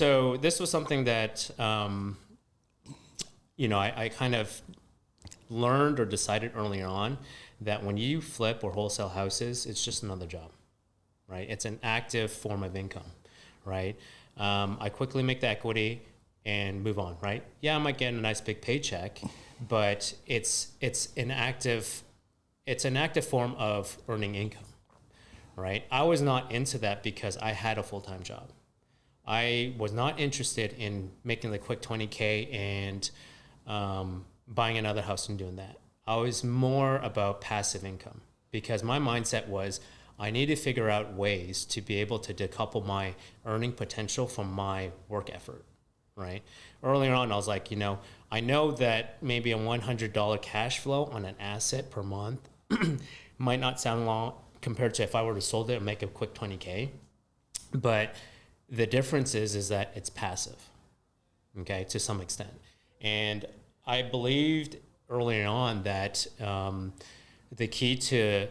So this was something that, I kind of learned or decided earlier on that when you flip or wholesale houses, it's just another job, right? It's an active form of income, right? I quickly make the equity and move on, right? Yeah, I might get a nice big paycheck, but it's an active form of earning income, right? I was not into that because I had a full-time job. I was not interested in making the quick 20K and buying another house and doing that. I was more about passive income because my mindset was I need to figure out ways to be able to decouple my earning potential from my work effort, right? Earlier on, I was like, I know that maybe a $100 cash flow on an asset per month might not sound long compared to if I were to sold it and make a quick 20K, but the difference is that it's passive, okay, to some extent. And I believed earlier on that the key to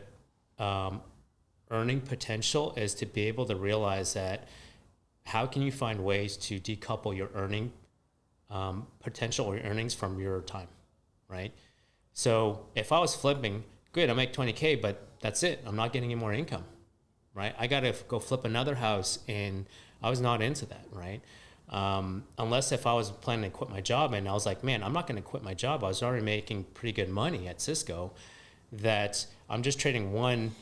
earning potential is to be able to realize that how can you find ways to decouple your earning potential or your earnings from your time, right? So if I was flipping, good, I make 20K, but that's it. I'm not getting any more income, right? I got to go flip another house, and I was not into that, right? Unless if I was planning to quit my job, and I was like, man, I'm not going to quit my job. I was already making pretty good money at Cisco, that I'm just trading one,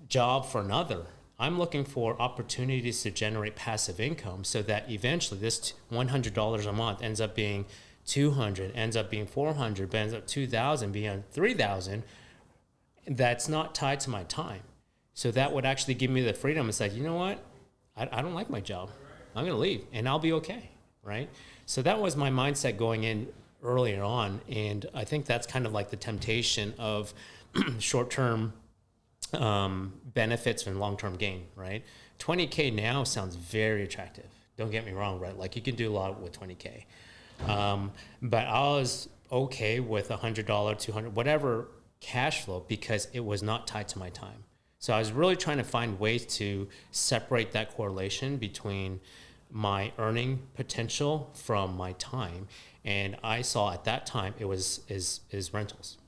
job for another. I'm looking for opportunities to generate passive income so that eventually this $100 a month ends up being 200, ends up being 400, ends up 2,000, being 3,000. That's not tied to my time. So that would actually give me the freedom to say, you know what? I don't like my job. I'm going to leave and I'll be okay, right? So that was my mindset going in earlier on. And I think that's kind of like the temptation of short-term benefits and long-term gain, right? 20K now sounds very attractive. Don't get me wrong, right? Like you can do a lot with 20K. But I was okay with $100, 200, whatever cash flow because it was not tied to my time. So I was really trying to find ways to separate that correlation between my earning potential from my time. And I saw at that time it was is rentals.